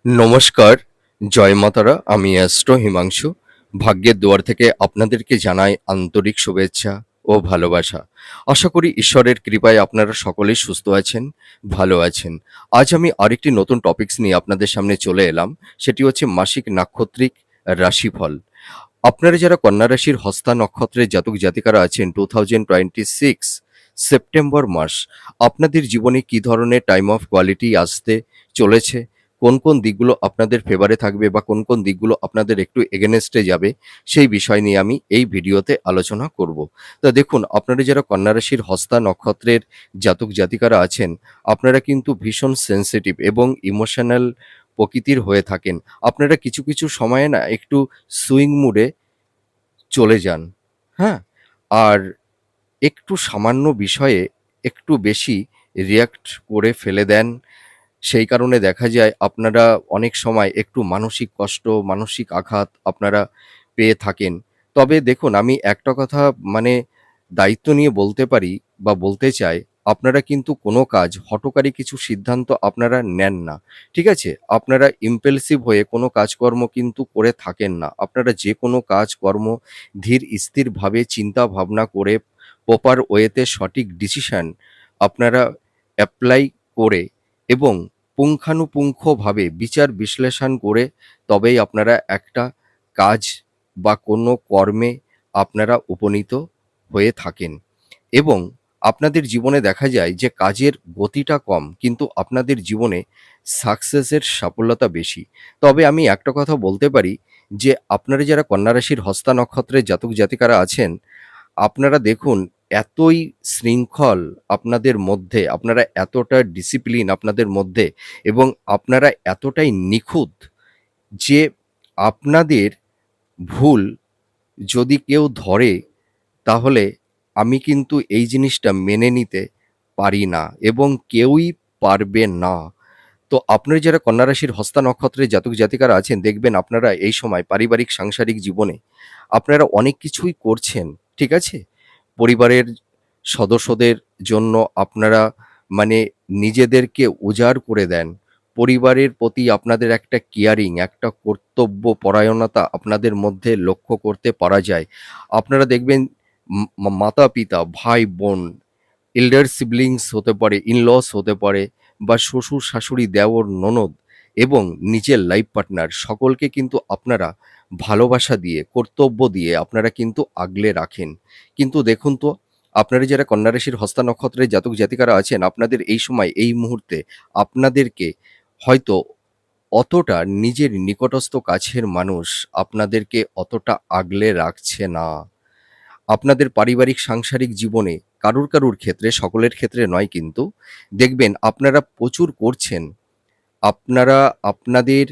নমস্কার, জয় মাতারা। আমি অ্যাস্ট্রো হিমাংশু। ভাগ্যের দুয়ার থেকে আপনাদেরকে জানাই আন্তরিক শুভেচ্ছা ও ভালোবাসা। আশা করি ঈশ্বরের কৃপায় আপনারা সকলেই সুস্থ আছেন, ভালো আছেন। আজ আমি আরেকটি নতুন টপিকস নিয়ে আপনাদের সামনে চলে এলাম। সেটি হচ্ছে মাসিক নাক্ষত্রিক রাশিফল। আপনারা যারা কন্যা রাশির হস্তা নক্ষত্রের জাতক জাতিকারা আছেন 2026 সেপ্টেম্বর মাস আপনাদের জীবনে কি ধরনের টাইম অফ কোয়ালিটি আসতে চলেছে, কোন কোন দিকগুলো আপনাদের ফেভারে থাকবে বা কোন কোন দিকগুলো আপনাদের একটু এগেনেস্টে যাবে, সেই বিষয় নিয়ে আমি এই ভিডিওতে আলোচনা করব। তা দেখুন, আপনারা যারা কন্যা রাশির হস্তা নক্ষত্রের জাতক জাতিকারা আছেন, আপনারা কিন্তু ভীষণ সেনসিটিভ এবং ইমোশনাল প্রকৃতির হয়ে থাকেন। আপনারা কিছু কিছু সময়ে না একটু সুইং মুডে চলে যান, হ্যাঁ? আর একটু সামান্য বিষয়ে একটু বেশি রিঅ্যাক্ট করে ফেলে দেন। সেই কারণে দেখা যায় আপনারা অনেক সময় একটু মানসিক কষ্ট, মানসিক আঘাত আপনারা পেয়ে থাকেন। তবে দেখুন, আমি একটা কথা মানে দায়িত্ব নিয়ে বলতে পারি বা বলতে চাই, আপনারা কিন্তু কোনো কাজ হঠকারী কিছু সিদ্ধান্ত আপনারা নেন না। ঠিক আছে? আপনারা ইম্পালসিভ হয়ে কোনো কাজকর্ম কিন্তু করে থাকেন না। আপনারা যেকোনো কাজকর্ম ধীর স্থিরভাবে চিন্তা ভাবনা করে প্রপার ওয়েতে সঠিক ডিসিশন আপনারা অ্যাপ্লাই করে এবং পুঙ্খানুপুঙ্খভাবে বিচার বিশ্লেষণ করে তবেই আপনারা একটা কাজ বা কোনো কর্মে আপনারা উপনীত হয়ে থাকেন। এবং আপনাদের জীবনে দেখা যায় যে কাজের গতিটা কম, কিন্তু আপনাদের জীবনে সাকসেসের সাফল্যতা বেশি। তবে আমি একটা কথা বলতে পারি যে আপনারা যারা কন্যা রাশির হস্তা নক্ষত্রের জাতক জাতিকারা আছেন, আপনারা দেখুন এতই শৃঙ্খল আপনাদের মধ্যে, আপনারা এতটা ডিসিপ্লিন আপনাদের মধ্যে এবং আপনারা এতটাই নিখুঁত যে আপনাদের ভুল যদি কেউ ধরে, তাহলে আমি কিন্তু এই জিনিসটা মেনে নিতে পারি না এবং কেউই পারবে না। তো আপনারা যারা কন্যা রাশির হস্তা নক্ষত্রের জাতক জাতিকারা আছেন, দেখবেন আপনারা এই সময় পারিবারিক সাংসারিক জীবনে আপনারা অনেক কিছুই করছেন, ঠিক আছে? পরিবারের সদস্যদের জন্য আপনারা মানে নিজেদেরকে উজাড় করে দেন। পরিবারের প্রতি আপনাদের একটা কেয়ারিং, একটা কর্তব্য পরায়ণতা আপনাদের মধ্যে লক্ষ্য করতে পারা যায়। আপনারা দেখবেন মাতা-পিতা, ভাই-বোন, এল্ডার সিবলিংস হতে পারে, ইন-লস হতে পারে বা শ্বশুর-শাশুড়ি, দেওর, ননদ এবং নিজের লাইফ পার্টনার সকলকে কিন্তু আপনারা ভালোবাসা দিয়ে, কর্তব্য দিয়ে আপনারা কিন্তু আগলে রাখেন। কিন্তু দেখুন তো, আপনারা যারা কন্যা রাশির হস্তা নক্ষত্রের জাতক জাতিকারা আছেন, আপনাদের এই সময় এই মুহূর্তে আপনাদেরকে হয়তো অতটা নিজের নিকটস্থ কাছের মানুষ আপনাদেরকে অতটা আগলে রাখছে না। আপনাদের পারিবারিক সাংসারিক জীবনে কারুর ক্ষেত্রে, সকলের ক্ষেত্রে নয় কিন্তু, দেখবেন আপনারা প্রচুর করছেন। আপনারা আপনাদের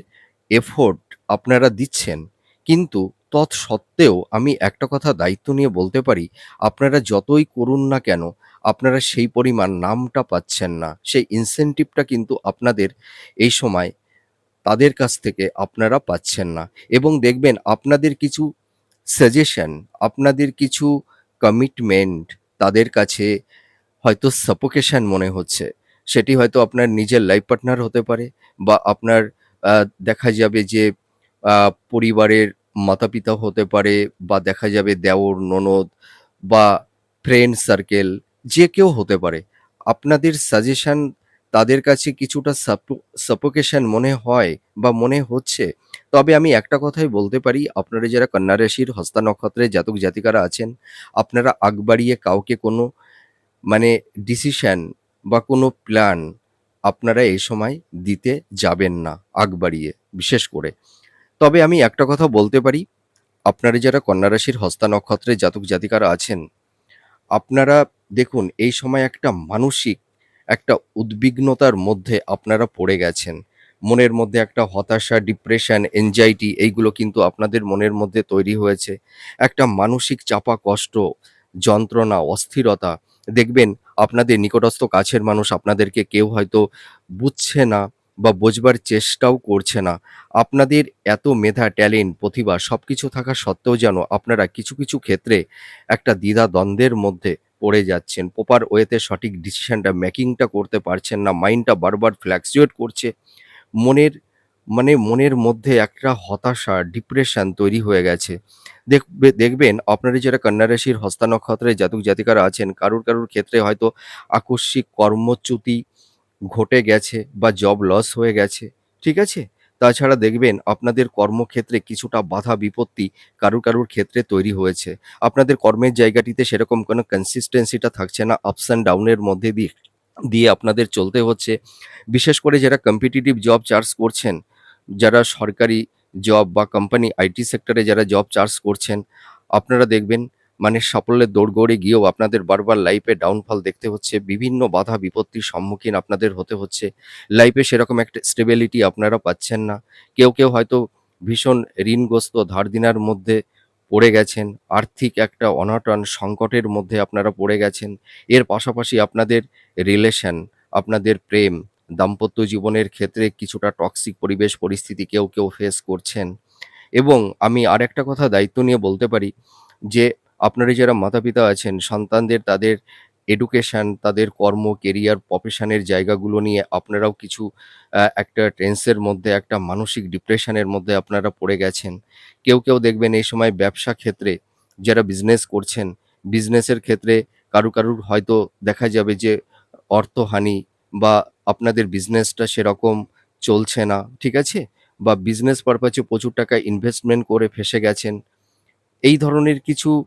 এফোর্ট আপনারা দিচ্ছেন। কিন্তু তৎসত্ত্বেও আমি একটা কথা দায়িত্ব নিয়ে বলতে পারি, আপনারা যতই করুন না কেন, আপনারা সেই পরিমাণ নামটা পাচ্ছেন না। সেই ইনসেনটিভটা কিন্তু আপনাদের এই সময় তাদের কাছ থেকে আপনারা পাচ্ছেন না। এবং দেখবেন আপনাদের কিছু সাজেশন, আপনাদের কিছু কমিটমেন্ট তাদের কাছে হয়তো সাফোকেশন মনে হচ্ছে। সেটি হয়তো আপনার নিজের লাইফ পার্টনার হতে পারে বা আপনার আ দেখা যাবে যে আ পরিবারের মাতা-পিতা হতে পারে বা দেখা যাবে দেওর, ননদ বা ফ্রেন্ড সার্কেল, যে কেউ হতে পারে। আপনাদের সাজেশন তাদের কাছে কিছুটা সাফোকেশন মনে হয় বা মনে হচ্ছে। তবে আমি একটা কথাই বলতে পারি, আপনারা যারা কন্যা রাশির হস্তা নক্ষত্রের জাতক জাতিকারা আছেন, আপনারা আগ বাড়িয়ে কাউকে কোনো মানে ডিসিশন বা কোনো প্ল্যান আপনারা এই সময় দিতে যাবেন না আগ বাড়িয়ে, বিশেষ করে। তবে আমি একটা কথা বলতে পারি, আপনারা যারা কন্যা রাশির হস্তা নক্ষত্রের জাতক জাতিকারা আছেন, আপনারা দেখুন এই সময় একটা মানসিক একটা উদ্বিগ্নতার মধ্যে আপনারা পড়ে গেছেন। মনের মধ্যে একটা হতাশা, ডিপ্রেশন, এনজাইটি এইগুলো কিন্তু আপনাদের মনের মধ্যে তৈরি হয়েছে। একটা মানসিক চাপা কষ্ট, যন্ত্রণা, অস্থিরতা। দেখবেন আপনাদের নিকটস্থ কাছের মানুষ আপনাদেরকে কেউ হয়তো বুঝছে না বা বোঝবার চেষ্টাও করছে না। আপনাদের এত মেধা, ট্যালেন্ট, প্রতিভা সবকিছু থাকা সত্ত্বেও যেন আপনারা কিছু কিছু ক্ষেত্রে একটা দ্বিধা-দ্বন্দ্বের মধ্যে পড়ে যাচ্ছেন। প্রপার ওয়েতে সঠিক ডিসিশনটা মেকিংটা করতে পারছেন না। মাইন্ডটা বারবার ফ্লাকচুয়েট করছে। মনের মানে মনের মধ্যে একটা হতাশা, ডিপ্রেশন তৈরি হয়ে গেছে। দেখবেন আপনারা যারা কন্যা রাশির হস্তা নক্ষত্রের জাতক-জাতিকারা আছেন, কারুর ক্ষেত্রে হয়তো আকস্মিক কর্মচ্যুতি ঘটে গেছে বা জব লস হয়ে গেছে। ঠিক আছে? তাছাড়া দেখবেন আপনাদের কর্মক্ষেত্রে কিছুটা বাধা বিপত্তি কারুর ক্ষেত্রে তৈরি হয়েছে। আপনাদের কর্মের জায়গাটিতে সেরকম কোনো consistency টা থাকছে না। ups and down এর মধ্যে দিয়ে দিয়ে আপনাদের চলতে হচ্ছে। বিশেষ করে যারা কম্পিটিটিভ জব চার্জ করছেন, যারা সরকারি জব বা কোম্পানি আইটি সেক্টরে যারা জব চার্জ করছেন, আপনারা দেখবেন মানে সাফল্যের দোরগোড়ে গিয়েও আপনাদের বারবার লাইফে ডাউনফল দেখতে হচ্ছে। বিভিন্ন বাধা বিপত্তির সম্মুখীন আপনাদের হতে হচ্ছে। লাইফে সেরকম একটা স্টেবিলিটি আপনারা পাচ্ছেন না। কেউ হয়তো ভীষণ ঋণগ্রস্ত ধার দেনার মধ্যে পড়ে গেছেন। আর্থিক একটা অনটন সংকটের মধ্যে আপনারা পড়ে গেছেন। এর পাশাপাশি আপনাদের রিলেশন, আপনাদের প্রেম, দাম্পত্য জীবনের ক্ষেত্রে কিছুটা টক্সিক পরিবেশ পরিস্থিতি কেউ ফেস করছেন। এবং আমি আরেকটা কথা দায়িত্ব নিয়ে বলতে পারি যে, আপনারা যারা মাতা-পিতা আছেন, সন্তানদের তাদের এডুকেশন, তাদের কর্ম, কেরিয়ার, প্রফেশনের জায়গাগুলো নিয়ে আপনারাও কিছু একটা টেন্সের মধ্যে, একটা মানসিক ডিপ্রেশনের মধ্যে আপনারা পড়ে গেছেন। কেউ দেখবেন এই সময় ব্যবসা ক্ষেত্রে যারা বিজনেস করছেন, বিজনেসের ক্ষেত্রে কারুর হয়তো দেখা যাবে যে অর্থহানি বা আপনাদের বিজনেসটা সেরকম চলছে না, ঠিক আছে? বা বিজনেস পারপাসে প্রচুর টাকা ইনভেস্টমেন্ট করে ফেঁসে গেছেন। এই ধরনের কিছু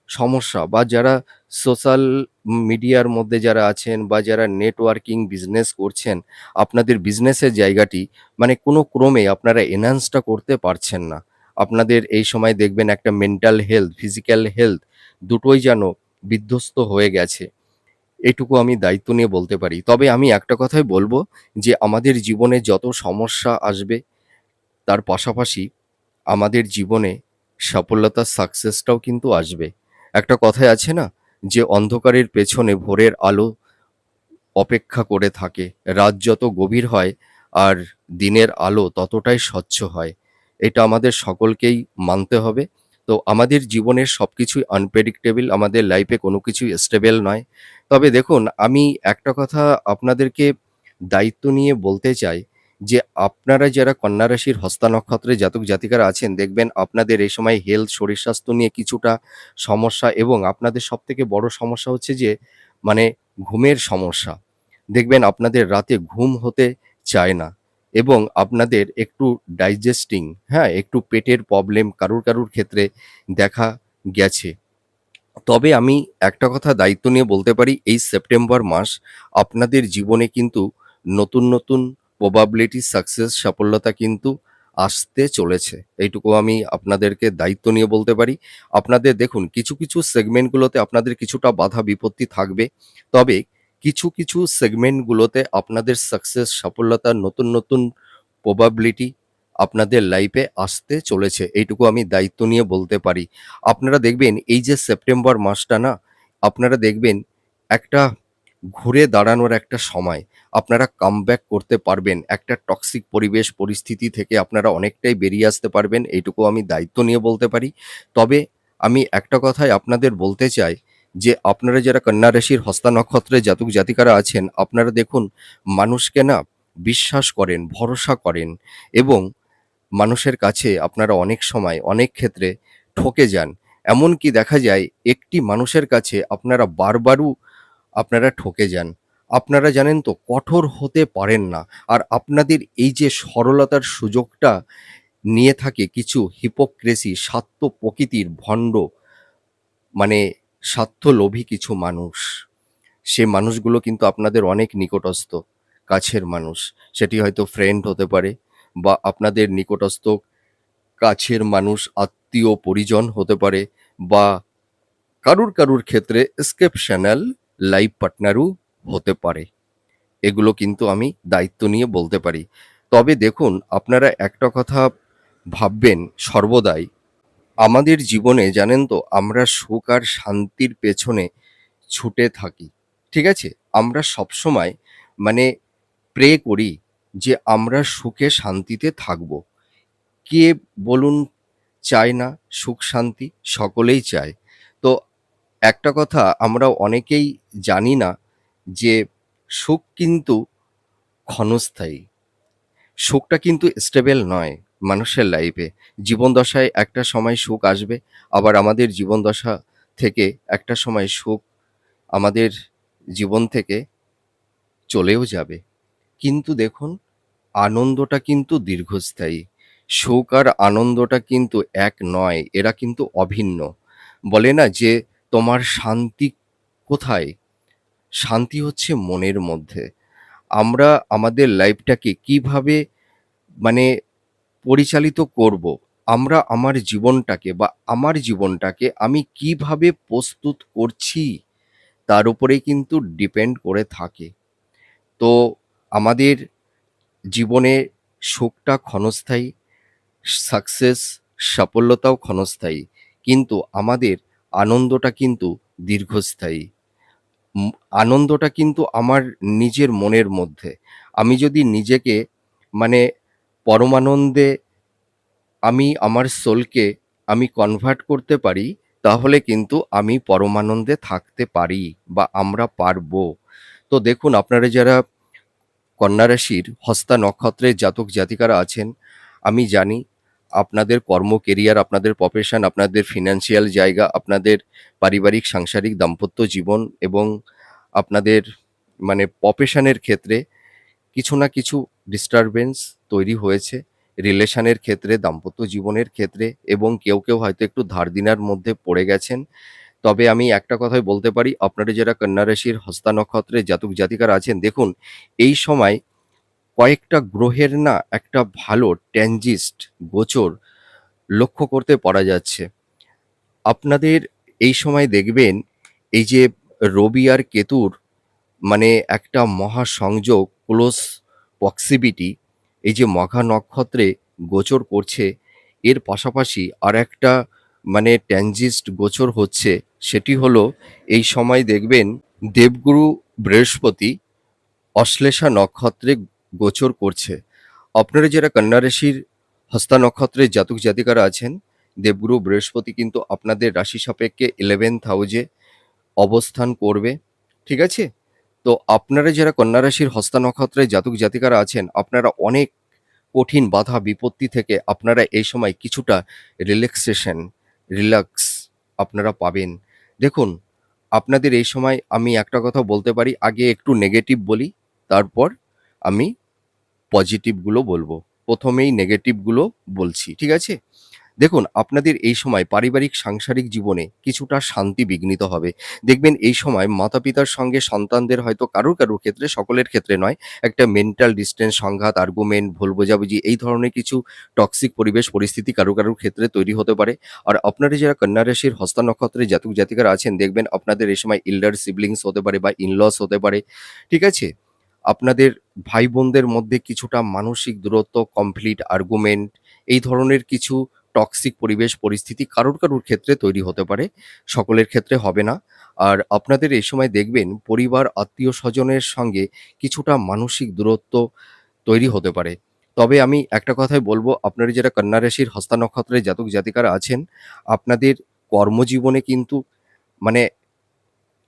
সমস্যা বা যারা সোশ্যাল মিডিয়ার মধ্যে যারা আছেন বা যারা নেটওয়ার্কিং বিজনেস করছেন, আপনাদের বিজনেসের জায়গাটি মানে কোনো ক্রমে আপনারা এনহান্সটা করতে পারছেন না। আপনাদের এই সময় দেখবেন একটা মেন্টাল হেলথ, ফিজিক্যাল হেলথ দুটোই যেন বিধ্বস্ত হয়ে গেছে। এটুকু আমি দায়িত্ব নিয়ে বলতে পারি। তবে আমি একটা কথাই বলব যে আমাদের জীবনে যত সমস্যা আসবে তার পাশাপাশি আমাদের জীবনে সফলতার সাকসেসটাও কিন্তু আসবে। একটা কথায় আছে না? যে অন্ধকারের পেছনে ভোরের আলো অপেক্ষা করে থাকে। রাত যত গভীর হয় আর দিনের আলো ততটাই স্বচ্ছ হয়। এটা আমাদের সকলকেই মানতে হবে। তো আমাদের জীবনের সবকিছুই আনপ্রেডিক্টেবল, আমাদের লাইফে কোনো কিছুই স্টেবল নয়। তবে দেখুন আমি একটা কথা আপনাদেরকে দায়িত্ব নিয়ে বলতে চাই যে আপনারা যারা কন্যা রাশির হস্তা নক্ষত্রের জাতক-জাতিকারা আছেন দেখবেন আপনাদের এই সময় হেলথ, শরীর-স্বাস্থ্য নিয়ে কিছুটা সমস্যা এবং আপনাদের সবথেকে বড় সমস্যা হচ্ছে যে মানে ঘুমের সমস্যা। দেখবেন আপনাদের রাতে ঘুম হতে চায় না এবং আপনাদের একটু ডাইজেস্টিং, হ্যাঁ? একটু পেটের প্রবলেম কারুর ক্ষেত্রে দেখা গেছে। তবে আমি একটা কথা দায়িত্ব নিয়ে বলতে পারি, এই সেপ্টেম্বর মাস আপনাদের জীবনে কিন্তু নতুন প্রবাবিলিটি সাকসেস সাফল্যতা কিন্তু আসতে চলেছে। এইটুকু আমি আপনাদেরকে দায়িত্ব নিয়ে বলতে পারি। আপনাদের দেখুন কিছু সেগমেন্টগুলোতে আপনাদের কিছুটা বাধা বিপত্তি থাকবে। তবে কিছু সেগমেন্টগুলোতে আপনাদের সাকসেস সাফল্যতার নতুন প্রবাবিলিটি আপনাদের লাইফে আসতে চলেছে। এইটুকু আমি দায়িত্ব নিয়ে বলতে পারি। আপনারা দেখবেন এই যে সেপ্টেম্বর মাসটা না, আপনারা দেখবেন একটা ঘুরে দাঁড়ানোর একটা সময়। আপনারা কামব্যাক করতে পারবেন। একটা টক্সিক পরিবেশ পরিস্থিতি থেকে আপনারা অনেকটাই বেরিয়ে আসতে পারবেন। এইটুকু আমি দায়িত্ব নিয়ে বলতে পারি। তবে আমি একটা কথাই আপনাদের বলতে চাই যে আপনারা যারা কন্যা রাশির হস্তা নক্ষত্রের জাতক-জাতিকারা আছেন, আপনারা দেখুন মানুষকে না বিশ্বাস করেন, ভরসা করেন এবং মানুষের কাছে আপনারা অনেক সময় অনেক ক্ষেত্রে ঠকে যান। এমনকি দেখা যায় একটি মানুষের কাছে আপনারা বারবারও আপনারা ঠকে যান। আপনারা জানেন তো কঠোর হতে পারেন না। আর আপনাদের এই যে সরলতার সুযোগটা নিয়ে থাকে কিছু হিপোক্রেসি স্বার্থ প্রকৃতির ভণ্ড মানে স্বার্থলোভী কিছু মানুষ। সে মানুষগুলো কিন্তু আপনাদের অনেক নিকটস্থ, কাছের মানুষ। সেটি হয়তো ফ্রেন্ড হতে পারে বা আপনাদের নিকটস্থ কাছের মানুষ, আত্মীয় পরিজন হতে পারে বা কারুর ক্ষেত্রে এক্সেপশনাল লাইফ পার্টনারও হতে পারে। এগুলো কিন্তু আমি দায়িত্ব নিয়ে বলতে পারি। তবে দেখুন আপনারা একটা কথা ভাববেন সর্বদাই, আমাদের জীবনে জানেন তো আমরা সুখ আর শান্তির পেছনে ছুটে থাকি। ঠিক আছে? আমরা সবসময় মানে প্রে করি যে আমরা সুখে শান্তিতে থাকবো। কে বলুন চায় না সুখ শান্তি? সকলেই চায়। তো একটা কথা আমরা অনেকেই জানি না যে সুখ কিন্তু ক্ষণস্থায়ী। সুখটা কিন্তু স্টেবল নয় মানুষের লাইফে। জীবন দশায় একটা সময় সুখ আসবে, আবার আমাদের জীবন দশা থেকে একটা সময় সুখ আমাদের জীবন থেকে চলেও যাবে। কিন্তু দেখুন, আনন্দটা কিন্তু দীর্ঘস্থায়ী। সুখ আর আনন্দটা কিন্তু এক নয়, এরা কিন্তু অভিন্ন। বলে না যে, তোমার শান্তি কোথায়? শান্তি হচ্ছে মনের মধ্যে। আমরা আমাদের লাইফটাকে কিভাবে মানে পরিচালিত করব? আমরা আমার জীবনটাকে আমি কিভাবে প্রস্তুত করছি? তার উপরেই কিন্তু ডিপেন্ড করে থাকে। তো আমাদের জীবনে সুখটা ক্ষণস্থায়ী, সাকসেস, সাফল্যতাও ক্ষণস্থায়ী। কিন্তু আমাদের আনন্দটা কিন্তু দীর্ঘস্থায়ী। উম আনন্দটা কিন্তু আমার নিজের মনের মধ্যে। আমি যদি নিজেকে মানে পরমানন্দে আমার সোলকে আমি কনভার্ট করতে পারি, তাহলে কিন্তু আমি পরমানন্দে থাকতে পারি বা আমরা পারবো। তো দেখুন, আপনারা যারা কন্যা রাশির হস্তা নক্ষত্রের জাতক জাতিকারা আছেন, আমি জানি আপনাদের কর্ম কেরিয়ার, আপনাদের প্রফেশন, আপনাদের ফিন্যান্সিয়াল জায়গা, আপনাদের পারিবারিক সাংসারিক দাম্পত্য জীবন এবং আপনাদের প্রফেশনের ক্ষেত্রে কিছু না কিছু ডিস্টারবেন্স তৈরি হয়েছে। রিলেশনের ক্ষেত্রে, দাম্পত্য জীবনের ক্ষেত্রে, এবং কেউ হয়তো একটু ধার দেনার মধ্যে পড়ে গেছেন। তবে আমি একটা কথাই বলতে পারি, আপনারা যারা কন্যা রাশির হস্তা নক্ষত্রের জাতক জাতিকারা আছেন, দেখুন এই সময় কয়েকটা গ্রহের না একটা ভালো ট্রানজিট, গোচর লক্ষ্য করতে পারা যাচ্ছে। আপনাদের এই সময় দেখবেন, এই যে রবি আর কেতুর একটা মহাসংযোগ, ক্লোজ প্রক্সিমিটি, এই যে মঘা নক্ষত্রে গোচর করছে, এর পাশাপাশি আরেকটা ট্রানজিট গোচর হচ্ছে। সেটি হলো, এই সময় দেখবেন দেবগুরু বৃহস্পতি অশ্লেষা নক্ষত্রে গোচর করছে। আপনারা যারা কন্যা রাশির হস্তা নক্ষত্রের জাতক জাতিকারা আছেন, দেবগুরু বৃহস্পতি কিন্তু আপনাদের রাশি সাপেক্ষে 11th হাউজে অবস্থান করবে। ঠিক আছে? তো আপনারা যারা কন্যা রাশির হস্তা নক্ষত্রের জাতক জাতিকারা আছেন, আপনারা অনেক কঠিন বাধা বিপত্তি থেকে আপনারা এই সময় কিছুটা রিল্যাক্স আপনারা পাবেন। দেখুন, আপনাদের এই সময় আমি একটা কথা বলতে পারি, আগে একটু নেগেটিভ বলি, তারপর আমি পজিটিভগুলো বলবো। প্রথমেই নেগেটিভগুলো বলছি, ঠিক আছে? দেখুন, আপনাদের এই সময় পারিবারিক সাংসারিক জীবনে কিছুটা শান্তি বিঘ্নিত হবে। দেখবেন এই সময় মাতা-পিতার সঙ্গে সন্তানদের হয়তো কারুর ক্ষেত্রে, সকলের ক্ষেত্রে নয়, একটা মেন্টাল ডিসট্যান্স, সংঘাত, আর্গুমেন্ট, ভুল বোঝাবুঝি, এই ধরনের কিছু টক্সিক পরিবেশ পরিস্থিতি কারুর ক্ষেত্রে তৈরি হতে পারে। আর আপনারা যারা কন্যা রাশির হস্তা নক্ষত্রের জাতক জাতিকারা আছেন, দেখবেন আপনাদের এই সময় এল্ডার সিবলিংস হতে পারে বা ইন-লস হতে পারে। ঠিক আছে? আপনাদের ভাই-বোনদের মধ্যে কিছুটা মানসিক দূরত্ব, কমপ্লিট আর্গুমেন্ট, এই ধরনের কিছু টক্সিক পরিবেশ পরিস্থিতি কারুর ক্ষেত্রে তৈরি হতে পারে। সকলের ক্ষেত্রে হবে না। আর আপনাদের এই সময় দেখবেন পরিবার, আত্মীয়স্বজনের সঙ্গে কিছুটা মানসিক দূরত্ব তৈরি হতে পারে। তবে আমি একটা কথাই বলব, আপনারা যারা কন্যা রাশির হস্তা নক্ষত্রের জাতক জাতিকারা আছেন, আপনাদের কর্মজীবনে কিন্তু মানে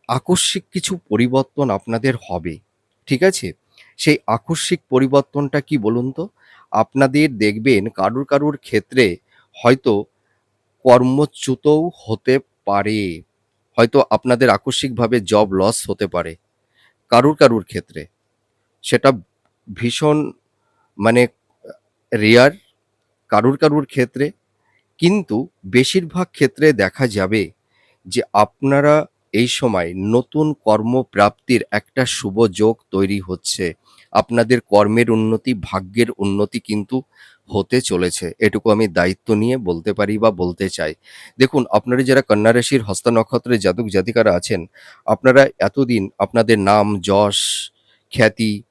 আকস্মিক কিছু পরিবর্তন আপনাদের হবে। ঠিক আছে? সেই আকস্মিক পরিবর্তনটা কি বলুন তো? আপনাদের দেখবেন কারুর ক্ষেত্রে হয়তো কর্মচ্যুতও হতে পারে। হয়তো আপনাদের আকস্মিকভাবে জব লস হতে পারে। কারুর ক্ষেত্রে। সেটা ভীষণ মানে রেয়ার কারুর ক্ষেত্রে। কিন্তু বেশিরভাগ ক্ষেত্রে দেখা যাবে যে আপনারা এই সময় নতুন কর্মপ্রাপ্তির একটা শুভ যোগ তৈরি হচ্ছে। আপনাদের কর্মের উন্নতি, ভাগ্যের উন্নতি কিন্তু হতে চলেছে। এটুকু আমি দায়িত্ব নিয়ে বলতে পারি বা বলতে চাই। দেখুন, আপনারা যারা কন্যা রাশির হস্তা নক্ষত্রের জাতক জাতিকারা আছেন, আপনারা এতদিন আপনাদের নাম, যশ, খ্যাতি,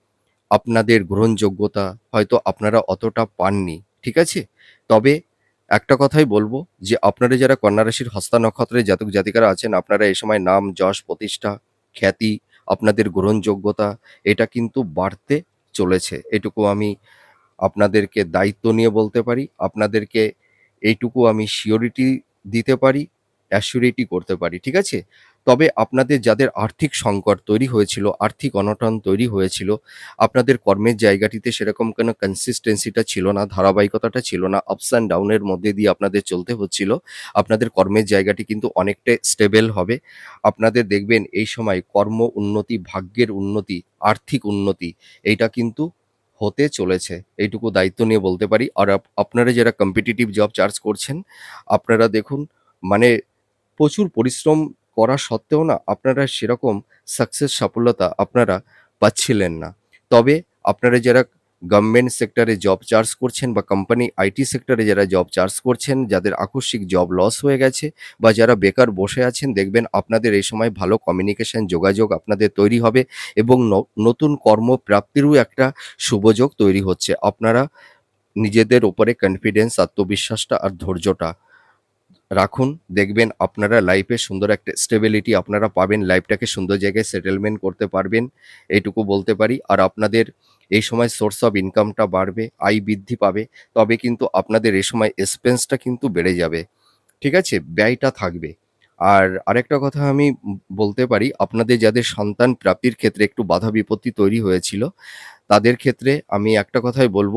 আপনাদের গ্রহণযোগ্যতা হয়তো আপনারা অতটা পাননি। ঠিক আছে? তবে একটা কথাই বলব, যে আপনারা যারা কন্যা রাশির হস্তা নক্ষত্রের জাতক জাতিকারা আছেন, আপনারা এই সময় নাম, যশ, প্রতিষ্ঠা, খ্যাতি, আপনাদের গ্রহণযোগ্যতা, এটা কিন্তু বাড়তে চলেছে। এটুকু আমি আপনাদেরকে দায়িত্ব নিয়ে বলতে পারি। আপনাদেরকে এইটুকু আমি সিওরিটি দিতে পারি, অ্যাসিউরিটি করতে পারি। ঠিক আছে? তবে আপনাদের যাদের আর্থিক সংকট তৈরি হয়েছিল, আর্থিক অনটন তৈরি হয়েছিল, আপনাদের কর্মের জায়গাটিতে সেরকম কোনো কনসিস্টেন্সিটা ছিল না, ধারাবাহিকতাটা ছিল না, আপস অ্যান্ড ডাউন এর মধ্যে দিয়ে আপনাদের চলতে হচ্ছিল। আপনাদের কর্মের জায়গাটি কিন্তু অনেকটাই স্টেবল হবে। আপনাদের দেখবেন এই সময় কর্ম উন্নতি, ভাগ্যের উন্নতি, আর্থিক উন্নতি এইটা কিন্তু হতে চলেছে। এইটুকু দায়িত্ব নিয়ে বলতে পারি। আর আপনারা যারা কম্পিটিটিভ জব চার্জ করছেন, আপনারা দেখুন মানে প্রচুর পরিশ্রম করা সত্ত্বেও না আপনারা সেরকম সফলতা আপনারা পাচ্ছিলেন না। তবে আপনারা যারা গভর্নমেন্ট সেক্টরে জব চার্জ করছেন বা কোম্পানি আইটি সেক্টরে যারা জব চার্জ করছেন, যাদের আকস্মিক জব লস হয়ে গেছে বা যারা বেকার বসে আছেন, দেখবেন আপনাদের এই সময় ভালো কমিউনিকেশন যোগাযোগ আপনাদের তৈরি হবে এবং নতুন কর্মপ্রাপ্তিরও একটা সুযোগ তৈরি হচ্ছে। আপনারা নিজেদের উপরে কনফিডেন্স, আত্মবিশ্বাসটা আর ধৈর্যটা রাখুন। দেখবেন আপনারা লাইফে সুন্দর একটা স্টেবিলিটি আপনারা পাবেন। লাইফটাকে সুন্দর জায়গায় সেটেলমেন্ট করতে পারবেন। এইটুকু বলতে পারি। আর আপনাদের এই সময় সোর্স অফ ইনকামটা বাড়বে, আয় বৃদ্ধি পাবে। তবে কিন্তু আপনাদের এই সময় এক্সপেন্সটা কিন্তু বেড়ে যাবে। ঠিক আছে? ব্যয়টা থাকবে। আর আরেকটা কথা আমি বলতে পারি, আপনাদের যাদের সন্তান প্রাপ্তির ক্ষেত্রে একটু বাধা বিপত্তি তৈরি হয়েছিল, তাদের ক্ষেত্রে আমি একটা কথাই বলব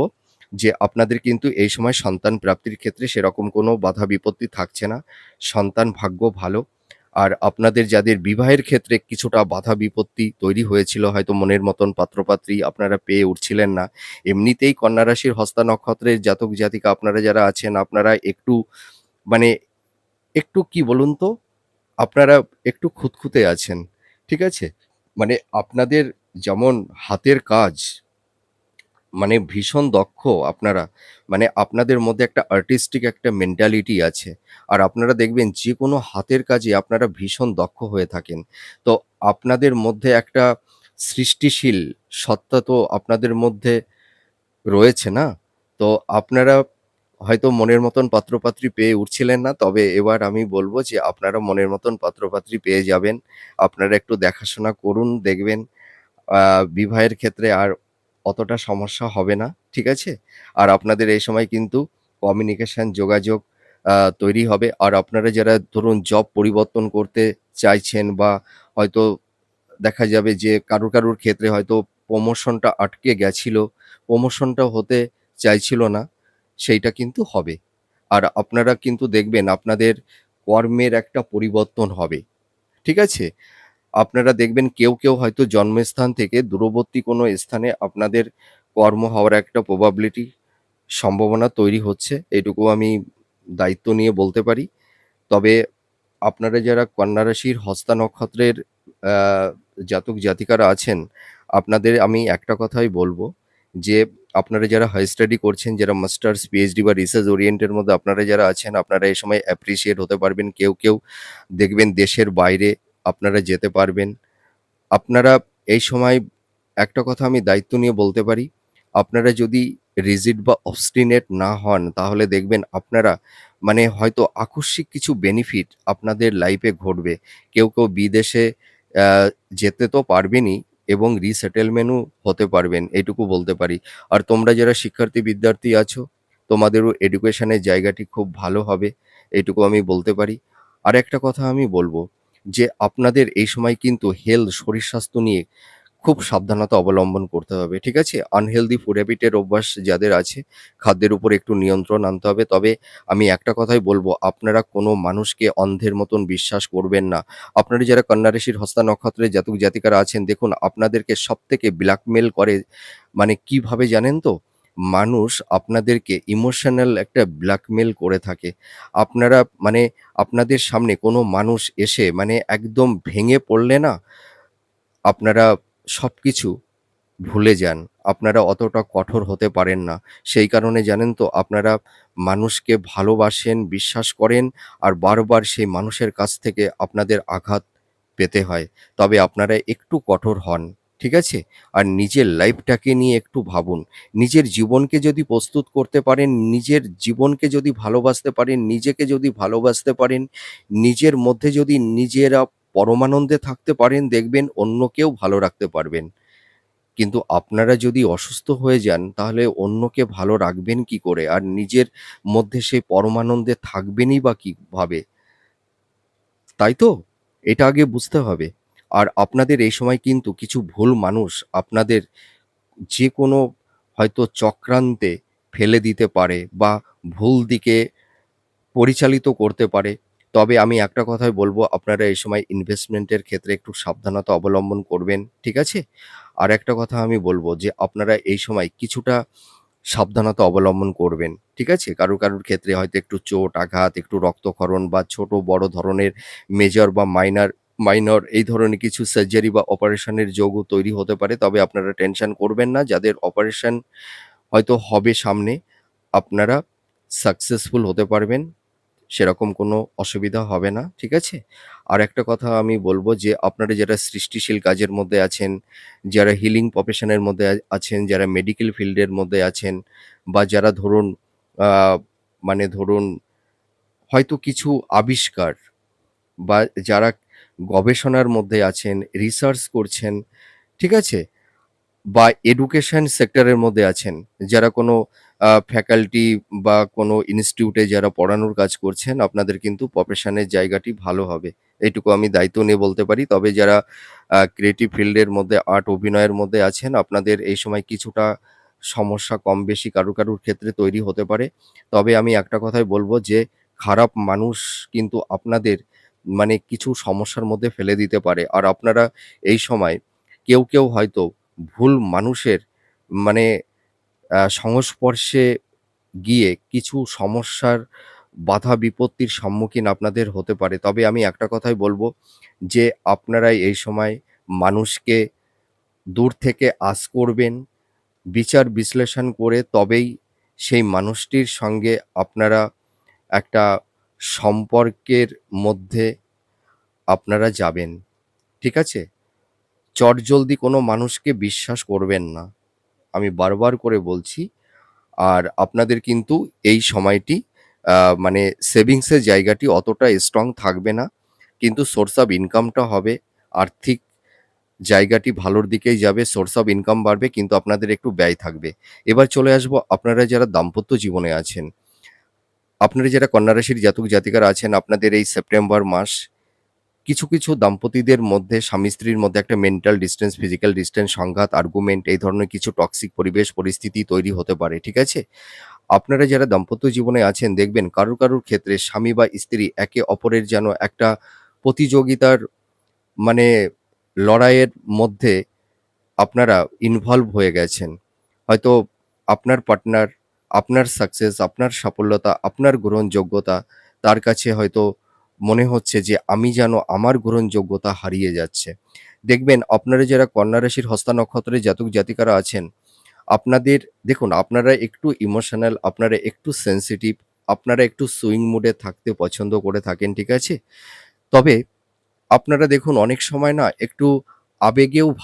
যে, আপনাদের কিন্তু এই সময় সন্তান প্রাপ্তির ক্ষেত্রে সেরকম কোনো বাধা বিপত্তি থাকছে না। সন্তান ভাগ্য ভালো। আর আপনাদের যাদের বিবাহের ক্ষেত্রে কিছুটা বাধা বিপত্তি তৈরি হয়েছিল, হয়তো মনের মতন পাত্রপাত্রী আপনারা পেয়ে উঠছিলেন না। এমনিতেই কন্যা রাশির হস্তা নক্ষত্রের জাতক জাতিকা আপনারা যারা আছেন, আপনারা একটু মানে একটু কি বলুন তো? আপনারা একটু খুঁতখুঁতে আছেন। ঠিক আছে? মানে আপনাদের যেমন হাতের কাজ মানে ভীষণ দক্ষ আপনারা। মানে আপনাদের মধ্যে একটা আর্টিস্টিক একটা মেন্টালিটি আছে। আর আপনারা দেখবেন যেকোনো হাতের কাজে আপনারা ভীষণ দক্ষ হয়ে থাকেন। তো আপনাদের মধ্যে একটা সৃষ্টিশীল সত্তা তো আপনাদের মধ্যে রয়েছে না? তো আপনারা হয়তো মনের মতন পাত্রপাত্রী পেয়ে উঠছিলেন না। তবে এবার আমি বলব যে আপনারা মনের মতন পাত্রপাত্রী পেয়ে যাবেন। আপনারা একটু দেখাশোনা করুন, দেখবেন আ বিবাহের ক্ষেত্রে আর অতটা সমস্যা হবে না। ঠিক আছে? আর আপনাদের এই সময় কিন্তু কমিউনিকেশন যোগাযোগ তৈরি হবে। আর আপনারা যারা ধরুন জব পরিবর্তন করতে চাইছেন বা হয়তো দেখা যাবে যে কারুর ক্ষেত্রে হয়তো প্রমোশনটা আটকে গেছিল, প্রমোশনটা হতে চাইছিল না, সেইটা কিন্তু হবে। আর আপনারা কিন্তু দেখবেন আপনাদের কর্মের একটা পরিবর্তন হবে। ঠিক আছে? আপনারা দেখবেন কেউ হয়তো জন্মস্থান থেকে দূরবর্তী কোনো স্থানে আপনাদের কর্ম হওয়ার একটা প্রবাবিলিটি সম্ভাবনা তৈরি হচ্ছে। এটুকু আমি দায়িত্ব নিয়ে বলতে পারি। তবে আপনারা যারা কন্যা রাশির হস্তা নক্ষত্রের আ জাতক জাতিকারা আছেন, আপনাদের আমি একটা কথাই বলব যে, আপনারা যারা হাই স্টাডি করছেন, যারা মাস্টার্স, পিএইচডি বা রিসার্চ ওরিয়েন্টেড এর মধ্যে আপনারা যারা আছেন, আপনারা এই সময় অ্যাপ্রিশিয়েট হতে পারবেন। কেউ দেখবেন দেশের বাইরে আপনারা যেতে পারবেন। আপনারা এই সময় একটা কথা আমি দায়িত্ব নিয়ে বলতে পারি, আপনারা যদি রিজিড বা obstinate না হন, তাহলে দেখবেন আপনারা মানে হয়তো আকস্মিক কিছু বেনিফিট আপনাদের লাইফে ঘটবে। কেউ বিদেশে অ্যা যেতে তো পারবেনই এবং রিসেটেলমেন্টও হতে পারবেন, এইটুকু বলতে পারি। আর তোমরা যারা শিক্ষার্থী বিদ্যার্থী আছো, তোমাদেরও এডুকেশনের জায়গাটি খুব ভালো হবে, এইটুকু আমি বলতে পারি। আরেকটা কথা আমি বলব যে আপনাদের এই সময় কিন্তু শরীর স্বাস্থ্য নিয়ে খুব সাবধানতা অবলম্বন করতে হবে। ঠিক আছে? আনহেলথি ফুড হ্যাবিট এর অভ্যাস যাদের আছে, খাদ্যের উপর একটু নিয়ন্ত্রণ আনতে হবে। তবে আমি একটা কথাই বলব, আপনারা কোনো মানুষকে অন্ধের মতন বিশ্বাস করবেন না। আপনারা যারা কন্যা রাশির হস্তা নক্ষত্রের জাতক জাতিকারা আছেন, দেখুন আপনাদেরকে সবথেকে ব্ল্যাকমেইল করে মানে কিভাবে জানেন তো? মানুষ আপনাদেরকে ইমোশনাল একটা ব্ল্যাকমেইল করে থাকে। আপনারা মানে আপনাদের সামনে কোনো মানুষ এসে মানে একদম ভেঙে পড়লে না, আপনারা সবকিছু ভুলে যান। আপনারা অতটা কঠোর হতে পারেন না। সেই কারণে জানেন তো আপনারা মানুষকে ভালোবাসেন, বিশ্বাস করেন আর বারবার সেই মানুষের কাছ থেকে আপনাদের আঘাত পেতে হয়। তবে আপনারা একটু কঠোর হন। ঠিক আছে? আর নিজের লাইফটাকে নিয়ে একটু ভাবুন। নিজের জীবনকে যদি প্রস্তুত করতে পারেন, নিজের জীবনকে যদি ভালোবাসতে পারেন, নিজেকে যদি ভালোবাসতে পারেন, নিজের মধ্যে যদি নিজেরা পরমানন্দে থাকতে পারেন, দেখবেন অন্যকেও ভালো রাখতে পারবেন। কিন্তু আপনারা যদি অসুস্থ হয়ে যান, তাহলে অন্যকে ভালো রাখবেন কি করে? আর নিজের মধ্যে সেই পরমানন্দে থাকবেনই বা কিভাবে? তাই তো? এটা আগে বুঝতে হবে। আর আপনাদের এই সময় কিন্তু কিছু ভুল মানুষ আপনাদের যেকোনো হয়তো চক্রান্তে ফেলে দিতে পারে বা ভুল দিকে পরিচালিত করতে পারে। তবে আমি একটা কথাই বলব, আপনারা এই সময় ইনভেস্টমেন্টের ক্ষেত্রে একটু সাবধানতা অবলম্বন করবেন। ঠিক আছে? আরেকটা কথা আমি বলব যে আপনারা এই সময় কিছুটা সাবধানতা অবলম্বন করবেন। ঠিক আছে? কারুর ক্ষেত্রে হয়তো একটু চোট, আঘাত, একটু রক্তক্ষরণ বা ছোট বড় ধরনের মেজর বা মাইনর এই ধরনের কিছু সার্জারি বা অপারেশনের যোগও তৈরি হতে পারে। তবে আপনারা টেনশন করবেন না। যাদের অপারেশন হয়তো হবে সামনে, আপনারা সাকসেসফুল হতে পারবেন। সেরকম কোনো অসুবিধা হবে না। ঠিক আছে? আরেকটা কথা আমি বলব যে আপনারা যারা সৃষ্টিশীল কাজের মধ্যে আছেন, যারা হিলিং প্রফেশন এর মধ্যে আছেন, যারা মেডিকেল ফিল্ডের মধ্যে আছেন বা যারা ধরুন আ মানে ধরুন হয়তো কিছু আবিষ্কার বা যারা গবেষণার মধ্যে আছেন, রিসার্চ করছেন, ঠিক আছে? বা এডুকেশন সেক্টরের মধ্যে আছেন, যারা কোনো ফ্যাকাল্টি বা কোনো ইনস্টিটিউটে যারা পড়ানোর কাজ করছেন, আপনাদের কিন্তু প্রফেশনের জায়গাটি ভালো হবে। এইটুকু আমি দায়িত্ব নিয়ে বলতে পারি। তবে যারা ক্রিয়েটিভ ফিল্ডের মধ্যে আর্ট, অভিনয়ের মধ্যে আছেন, আপনাদের এই সময় কিছুটা সমস্যা কম বেশি কারুর ক্ষেত্রে তৈরি হতে পারে। তবে আমি একটা কথাই বলব যে, খারাপ মানুষ কিন্তু আপনাদের মানে কিছু সমস্যার মধ্যে ফেলে দিতে পারে। আর আপনারা এই সময় কেউ হয়তো ভুল মানুষের মানে সংস্পর্শে গিয়ে কিছু সমস্যার বাধা বিপত্তির সম্মুখীন আপনাদের হতে পারে। তবে আমি একটা কথাই বলব যে, আপনারা এই সময় মানুষকে দূর থেকে আঁচ করবেন, বিচার বিশ্লেষণ করে তবেই সেই মানুষটির সঙ্গে আপনারা একটা সম্পর্কের মধ্যে আপনারা যাবেন। ঠিক আছে? চটজলদি কোনো মানুষকে বিশ্বাস করবেন না। আমি বারবার করে বলছি। আর আপনাদের কিন্তু এই সময়টি আ মানে সেভিংসের জায়গাটি অতটা স্ট্রং থাকবে না। কিন্তু সোর্স অফ ইনকামটা হবে, আর্থিক জায়গাটি ভালোর দিকেই যাবে, সোর্স অফ ইনকাম বাড়বে কিন্তু আপনাদের একটু ব্যয় থাকবে। এবার চলে আসবো আপনারা যারা দাম্পত্য জীবনে আছেন। আপনারা যারা কন্যা রাশির জাতক-জাতিকারা আছেন, আপনাদের এই সেপ্টেম্বর মাস কিছু দাম্পতিদের মধ্যে স্বামী-স্ত্রীর মধ্যে একটা মেন্টাল ডিসট্যান্স, ফিজিক্যাল ডিসট্যান্স, সংঘাত, আর্গুমেন্ট এই ধরনের কিছু টক্সিক পরিবেশ পরিস্থিতি তৈরি হতে পারে। ঠিক আছে? আপনারা যারা দাম্পত্য জীবনে আছেন দেখবেন কারুর ক্ষেত্রে স্বামী বা স্ত্রী একে অপরের যেন একটা প্রতিযোগিতার মানে লড়াইয়ের মধ্যে আপনারা ইনভলভ হয়ে গেছেন। হয়তো আপনার পার্টনার, আপনার সাকসেস, আপনার সাফল্যতা, আপনার গ্রহণযোগ্যতা তার কাছে হয়তো মনে হচ্ছে যে আমি যেন আমার গ্রহণযোগ্যতা হারিয়ে যাচ্ছে। দেখবেন আপনারা যারা কন্যা রাশির হস্তা নক্ষত্রের জাতক-জাতিকারা আছেন, আপনাদের দেখুন আপনারা একটু ইমোশনাল, আপনারা একটু সেনসিটিভ, আপনারা একটু সুইং মুডে থাকতে পছন্দ করে থাকেন, ঠিক আছে? তবে আপনারা দেখুন অনেক সময় না একটু আবেগেও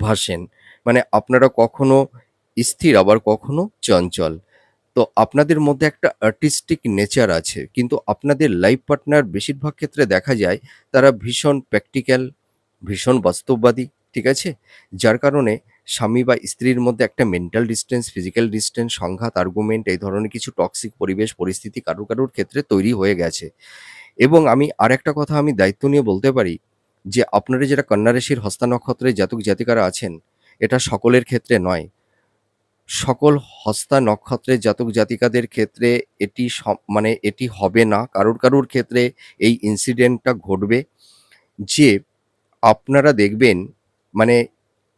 ভাসেন। মানে আপনারা কখনো স্থির আবার কখনো চঞ্চল। তো আপনাদের মধ্যে একটা আর্টিস্টিক নেচার আছে। কিন্তু আপনাদের লাইফ পার্টনার বেশিরভাগ ক্ষেত্রে দেখা যায় তারা ভীষণ প্র্যাকটিক্যাল, ভীষণ বাস্তববাদী, ঠিক আছে? যার কারণে স্বামী বা স্ত্রীর মধ্যে একটা মেন্টাল ডিসট্যান্স, ফিজিক্যাল ডিসট্যান্স, সংঘাত, আর্গুমেন্ট এই ধরনের কিছু টক্সিক পরিবেশ পরিস্থিতি কারুর ক্ষেত্রে তৈরি হয়ে গেছে। এবং আমি আরেকটা কথা আমি দায়িত্ব নিয়ে বলতে পারি যে আপনারা যারা কন্যা রাশির হস্তা নক্ষত্রের জাতক-জাতিকারা আছেন, এটা সকলের ক্ষেত্রে নয়। সকল হস্তা নক্ষত্রের জাতক-জাতিকাদের ক্ষেত্রে এটি মানে এটি হবে না। কারুর ক্ষেত্রে এই ইনসিডেন্টটা ঘটবে যে আপনারা দেখবেন মানে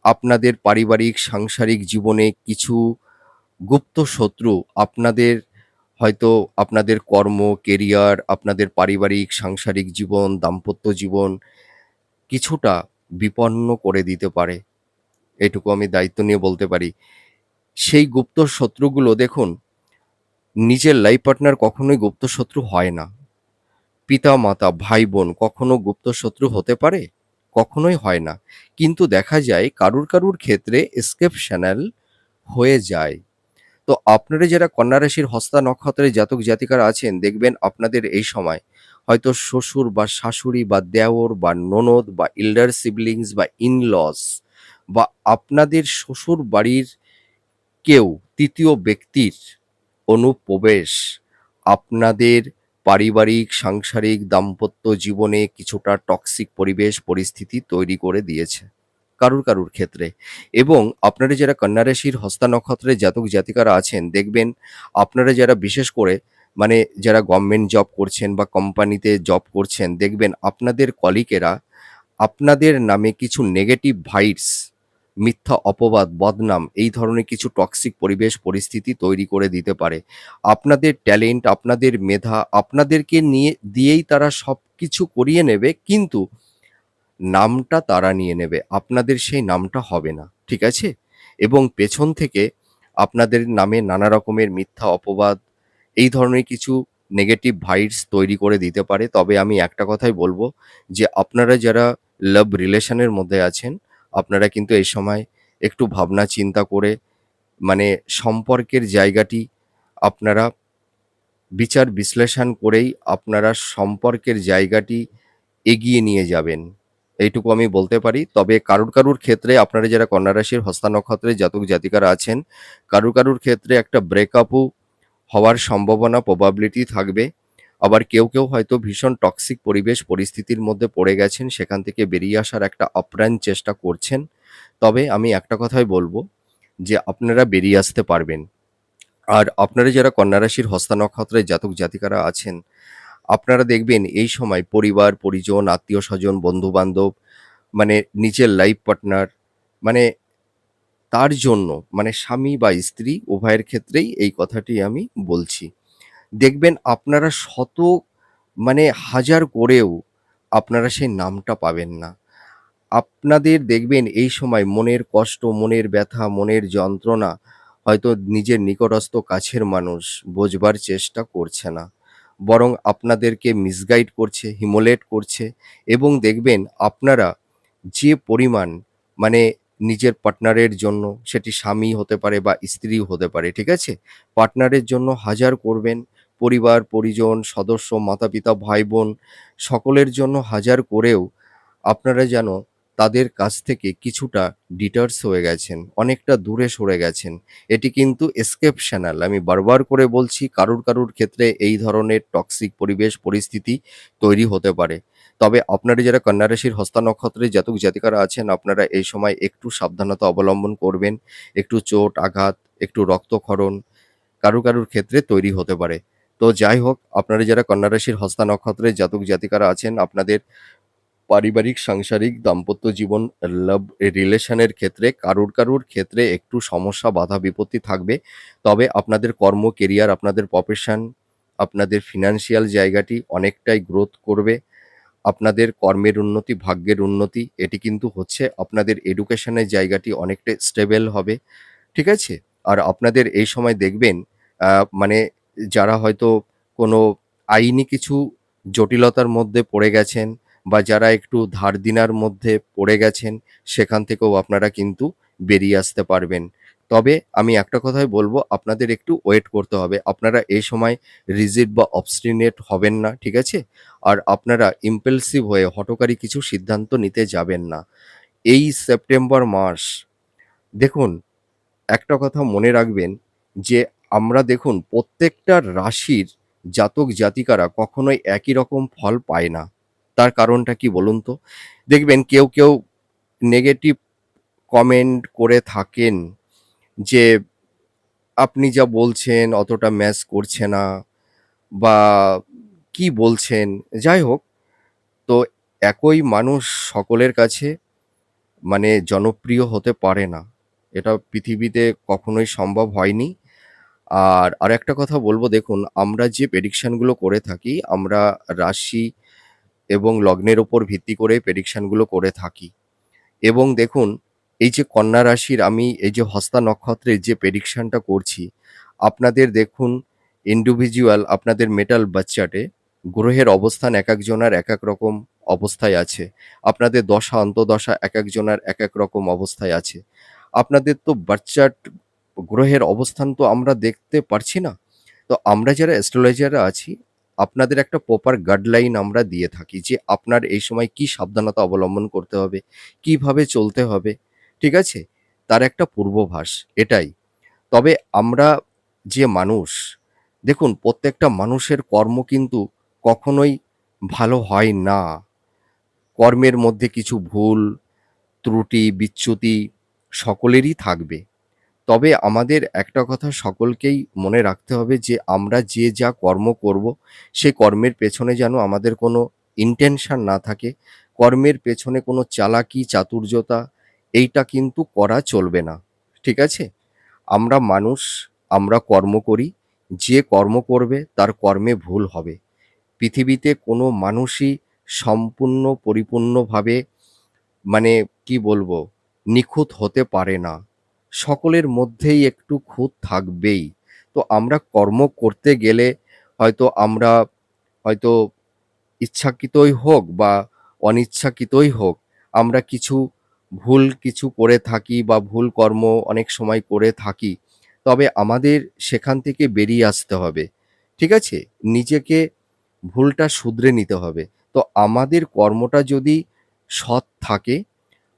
আপনাদের পারিবারিক সাংসারিক জীবনে কিছু গুপ্ত শত্রু আপনাদের হয়তো আপনাদের কর্ম, কেরিয়ার, আপনাদের পারিবারিক সাংসারিক জীবন, দাম্পত্য জীবন কিছুটা বিপন্ন করে দিতে পারে। এটুকু আমি দায়িত্ব নিয়ে বলতে পারি। সেই গুপ্ত শত্রুগুলো দেখুন, নিজের লাইফ পার্টনার কখনোই গুপ্ত শত্রু হয় না। পিতা-মাতা, ভাই-বোন কখনো গুপ্ত শত্রু হতে পারে? কখনোই হয় না। কিন্তু দেখা যায় কারুর ক্ষেত্রে এক্সেপশনাল হয়ে যায়। তো আপনারা যারা কন্যা রাশির হস্তা নক্ষত্রের জাতক-জাতিকারা আছেন দেখবেন আপনাদের এই সময় হয়তো শ্বশুর বা শাশুড়ি বা দেওর বা ননদ বা এল্ডার সিবলিংস বা ইন-লস বা আপনাদের শ্বশুর বাড়ির কেউ ৩য় ব্যক্তির অনুপ্রবেশ আপনাদের পারিবারিক, সাংসারিক, দাম্পত্য জীবনে কিছুটা টক্সিক পরিবেশ পরিস্থিতি তৈরি করে দিয়েছে কারুর ক্ষেত্রে। এবং আপনারা যারা কন্যা রাশির হস্তা নক্ষত্রের জাতক জাতিকারা আছেন, দেখবেন আপনারা যারা বিশেষ করে মানে যারা গভর্নমেন্ট জব করছেন বা কোম্পানিতে জব করছেন, দেখবেন আপনাদের কলিগেরা আপনাদের নামে কিছু নেগেটিভ ভাইবস, মিথ্যা অপবাদ, বদনাম এই ধরনের কিছু টক্সিক পরিবেশ পরিস্থিতি তৈরি করে দিতে পারে। আপনাদের ট্যালেন্ট, আপনাদের মেধা, আপনাদেরকে নিয়ে দিয়েই তারা সবকিছু করিয়ে নেবে, কিন্তু নামটা তারা নিয়ে নেবে। আপনাদের সেই নামটা হবে না। ঠিক আছে? এবং পেছন থেকে আপনাদের নামে নানা রকমের মিথ্যা অপবাদ, এই ধরনের কিছু নেগেটিভ ভাইবস তৈরি করে দিতে পারে। তবে আমি একটা কথাই বলব যে, আপনারা যারা লাভ রিলেশন এর মধ্যে আছেন, আপনারা কিন্তু এই সময় একটু ভাবনা চিন্তা করে মানে সম্পর্কের জায়গাটি আপনারা বিচার বিশ্লেষণ করেই আপনারা সম্পর্কের জায়গাটি এগিয়ে নিয়ে যাবেন। এইটুকু আমি বলতে পারি। তবে কারুর ক্ষেত্রে আপনারা যারা কন্যা রাশির হস্তা নক্ষত্রের জাতক জাতিকারা আছেন, কারুর ক্ষেত্রে একটা ব্রেকআপও হওয়ার সম্ভাবনা প্রবাবিলিটি থাকবে। আবার কেউ হয়তো ভীষণ টক্সিক পরিবেশ পরিস্থিতির মধ্যে পড়ে গেছেন, সেখান থেকে বেরিয়ে আসার একটা আপ্রাণ চেষ্টা করছেন। তবে আমি একটা কথাই বলব যে, আপনারা বেরিয়ে আসতে পারবেন। আর আপনারা যারা কন্যা রাশির হস্তা নক্ষত্রের জাতক জাতিকারা আছেন, আপনারা দেখবেন এই সময় পরিবার, পরিজন, আত্মীয়স্বজন, বন্ধু-বান্ধব মানে নিজের লাইফ পার্টনার মানে তার জন্য মানে স্বামী বা স্ত্রী উভয়ের ক্ষেত্রেই এই কথাটি আমি বলছি। দেখবেন আপনারা শত মানে হাজার করেও আপনারা সেই নামটা পাবেন না। আপনাদের দেখবেন এই সময় মনের কষ্ট, মনের ব্যথা, মনের যন্ত্রণা হয়তো নিজের নিকটস্থ কাছের মানুষ বোঝবার চেষ্টা করছে না। বরং আপনাদেরকে মিসগাইড করছে, হিমোলেট করছে এবং দেখবেন আপনারা যে পরিমাণ মানে নিজের পার্টনারের জন্য সেটি স্বামী হতে পারে বা স্ত্রীও হতে পারে, ঠিক আছে? পার্টনারের জন্য হাজার করবেন, পরিবার, পরিজন, সদস্য, মাতা-পিতা, ভাই-বোন সকলের জন্য হাজার করেও আপনারা যেন তাদের কাছ থেকে কিছুটা ডিটারস হয়ে গেছেন, অনেকটা দূরে সরে গেছেন। এটি কিন্তু এক্সেপশনাল। আমি বারবার করে বলছি কারুর ক্ষেত্রে এই ধরনের টক্সিক পরিবেশ পরিস্থিতি তৈরি হতে পারে। তবে আপনারা যারা কন্যা রাশির হস্তা নক্ষত্রের জাতক জাতিকারা আছেন, আপনারা এই সময় একটু সাবধানতা অবলম্বন করবেন। একটু চোট, আঘাত, একটু রক্তক্ষরণ কারুর ক্ষেত্রে তৈরি হতে পারে। তো যাই হোক, আপনারা যারা কন্যা রাশির হস্তা নক্ষত্রের জাতক জাতিকারা আছেন, আপনাদের পারিবারিক, সাংসারিক, দাম্পত্য জীবন, লাভ রিলেশনের ক্ষেত্রে কারুর ক্ষেত্রে একটু সমস্যা, বাধা বিপত্তি থাকবে। তবে আপনাদের কর্ম, কেরিয়ার, আপনাদের প্রফেশন, আপনাদের ফিন্যান্সিয়াল জায়গাটি অনেকটাই গ্রোথ করবে। আপনাদের কর্মের উন্নতি, ভাগ্যের উন্নতি এটি কিন্তু হচ্ছে। আপনাদের এডুকেশনের জায়গাটি অনেকটা স্টেবল হবে। ঠিক আছে? আর আপনাদের এই সময় দেখবেন আ মানে যারা হয়তো কোনো আইনি কিছু জটিলতার মধ্যে পড়ে গেছেন বা যারা একটু ধার দেনার মধ্যে পড়ে গেছেন, সেখান থেকেও আপনারা কিন্তু বেরিয়ে আসতে পারবেন। তবে আমি একটা কথাই বলব, আপনাদের একটু ওয়েট করতে হবে। আপনারা এই সময় রিজিড বা obstinate হবেন না, ঠিক আছে? আর আপনারা impulsive হয়ে হঠকারী কিছু সিদ্ধান্ত নিতে যাবেন না। এই সেপ্টেম্বর মাস দেখুন, একটা কথা মনে রাখবেন যে আমরা দেখুন প্রত্যেকটা রাশির জাতক জাতিকারা কখনোই একই রকম ফল পায় না। তার কারণটা কি বলুন তো? দেখবেন কেউ নেগেটিভ কমেন্ট করে থাকেন যে, "আপনি যা বলছেন অতটা ম্যাচ করছে না" বা "কি বলছেন?" যাই হোক, তো একই মানুষ সকলের কাছে মানে জনপ্রিয় হতে পারে না। এটা পৃথিবীতে কখনোই সম্ভব হয়নি। আর আরেকটা কথা বলব, দেখুন আমরা যে প্রেডিকশন গুলো করে থাকি, আমরা রাশি এবং লগ্নের উপর ভিত্তি করে প্রেডিকশন গুলো করে থাকি। এবং দেখুন এই যে কন্যা রাশির আমি এই যে হস্তা নক্ষত্রের যে প্রেডিকশনটা করছি, আপনাদের দেখুন ইন্ডিভিজুয়াল আপনাদের মেটাল বার্থ চার্টে গ্রহের অবস্থান একেকজনার একেক রকম অবস্থায় আছে। আপনাদের দশা অন্তর্দশা একেকজনার একেক রকম অবস্থায় আছে। আপনাদের তো বার্থ চার্ট গ্রহের অবস্থান তো আমরা দেখতে পারছি না। তো আমরা যারা অ্যাস্ট্রোলজাররা আছি, আপনাদের একটা প্রপার গাইডলাইন আমরা দিয়ে থাকি যে আপনার এই সময় কী সাবধানতা অবলম্বন করতে হবে, কিভাবে চলতে হবে, ঠিক আছে? তার একটা পূর্বাভাস এটাই। তবে আমরা যে মানুষ, দেখুন প্রত্যেকটা মানুষের কর্ম কিন্তু কখনোই ভালো হয় না। কর্মের মধ্যে কিছু ভুল, ত্রুটি, বিচ্যুতি সকলেরই থাকবে। তবে আমাদের একটা কথা সকলকেই মনে রাখতে হবে যে আমরা যে যা কর্ম করব, সে কর্মের পেছনে যেন আমাদের কোনো ইনটেনশন না থাকে। কর্মের পেছনে কোনো চালাকি, চাতুর্যতা এইটা কিন্তু করা চলবে না। ঠিক আছে? আমরা মানুষ, আমরা কর্ম করি। যে কর্ম করবে তার কর্মে ভুল হবে। পৃথিবীতে কোনো মানুষই সম্পূর্ণ পরিপূর্ণভাবে মানে কি বলবো? নিখুঁত হতে পারে না। সকলের মধ্যেই একটু খুঁত থাকবেই। তো আমরা কর্ম করতে গেলে আমরা হয়তো ইচ্ছাকৃতই হোক বা অনিচ্ছাকৃতই হোক, আমরা কিছু করে থাকি বা ভুল কর্ম অনেক সময় করে থাকি। তবে আমাদের সেখান থেকে বেরিয়ে আসতে হবে। ঠিক আছে? নিজেকে ভুলটা শুধরে নিতে হবে। তো আমাদের কর্মটা যদি সৎ থাকে,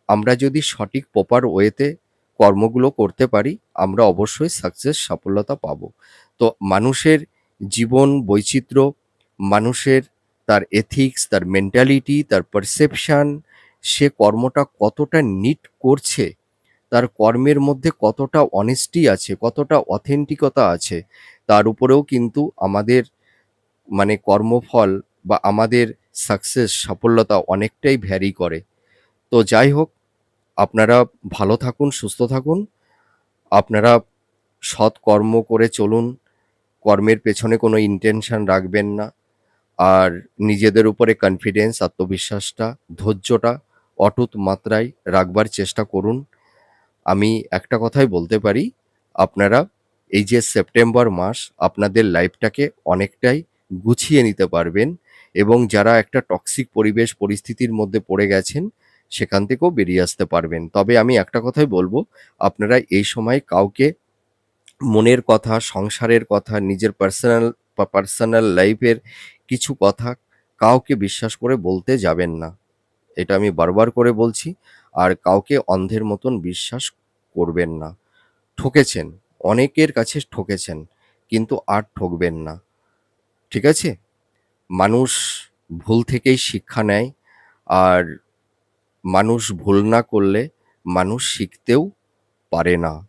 আমরা যদি সঠিক প্রপার ওয়েতে কর্মগুলো করতে পারি, আমরা অবশ্যই সফলতা পাবো। তো মানুষের জীবন বৈচিত্র্য, মানুষের তার এথিক্স, তার মেন্টালিটি, তার পারসেপশন, সে কর্মটা কতটা নিট করছে, তার কর্মের মধ্যে কতটা অনেস্টি আছে, কতটা অথেন্টিকতা আছে, তার উপরেও কিন্তু আমাদের কর্মফল বা আমাদের সফলতা অনেকটাই ভ্যারি করে। তো যাই হোক, আপনারা ভালো থাকুন, সুস্থ থাকুন। আপনারা সৎ কর্ম করে চলুন। কর্মের পেছনে কোনো ইনটেনশন রাখবেন না। আর নিজেদের উপরে কনফিডেন্স, আত্মবিশ্বাসটা, ধৈর্যটা অটুট মাত্রায় রাখবার চেষ্টা করুন। আমি একটা কথাই বলতে পারি, আপনারা এই যে সেপ্টেম্বর মাস আপনাদের লাইফটাকে অনেকটাই গুছিয়ে নিতে পারবেন এবং যারা একটা টক্সিক পরিবেশ পরিস্থিতির মধ্যে পড়ে গেছেন, সেখান থেকেও বেরিয়ে আসতে পারবেন। তবে আমি একটা কথাই বলবো, আপনারা এই সময় কাউকে মনের কথা, সংসারের কথা, নিজের পার্সোনাল লাইফের কিছু কথা কাউকে বিশ্বাস করে বলতে যাবেন না। এটা আমি বারবার করে বলছি। আর কাউকে অন্ধের মতন বিশ্বাস করবেন না। ঠকেছেন, অনেকের কাছে ঠকেছেন, কিন্তু আর ঠকবেন না। ঠিক আছে? মানুষ ভুল থেকেই শিক্ষা নেয়। আর মানুষ ভুল না করলে মানুষ শিখতেও পারে না।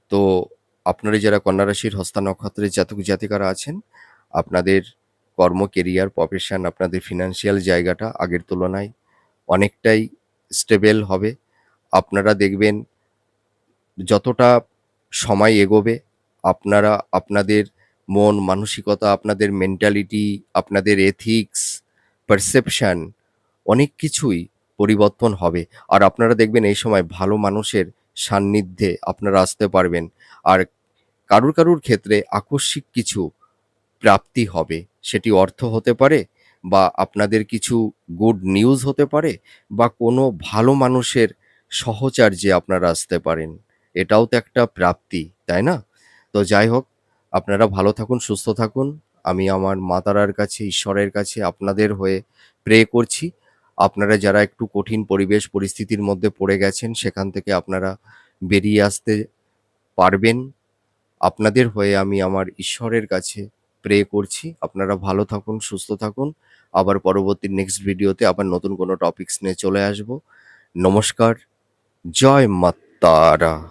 তো আপনারা যারা কন্যা রাশির হস্তা নক্ষত্রের জাতক জাতিকারা আছেন, আপনাদের কর্ম, কেরিয়ার, প্রফেশন, আপনাদের ফিনান্সিয়াল জায়গাটা আগের তুলনায় অনেকটাই স্টেবল হবে। আপনারা দেখবেন যতটা সময় এগোবে, আপনারা আপনাদের মন মানসিকতা, আপনাদের মেন্টালিটি, আপনাদের এথিক্স, পারসেপশন অনেক কিছুই পরিবর্তন হবে। আর আপনারা দেখবেন এই সময় ভালো মানুষের সান্নিধ্যে আপনারা আসতে পারবেন। আর কারুর ক্ষেত্রে আকস্মিক কিছু প্রাপ্তি হবে। সেটি অর্থ হতে পারে বা আপনাদের কিছু গুড নিউজ হতে পারে বা কোনো ভালো মানুষের সাহচর্যে আপনারা আসতে পারেন। এটাও তো একটা প্রাপ্তি, তাই না? তো যাই হোক, আপনারা ভালো থাকুন, সুস্থ থাকুন। আমি আমার মা তারার কাছে, ঈশ্বরের কাছে আপনাদের হয়ে প্রে করছি। আপনারা যারা একটু কঠিন পরিবেশ পরিস্থিতির মধ্যে পড়ে গেছেন, সেখান থেকে আপনারা বেরিয়ে আসতে পারবেন। আপনাদের হয়ে আমি আমার ঈশ্বরের কাছে প্রে করছি। আপনারা ভালো থাকুন, সুস্থ থাকুন। আবার পরবর্তী নেক্সট ভিডিওতে আবার নতুন কোনো টপিকস নিয়ে চলে আসবো। নমস্কার। জয় মা তারা।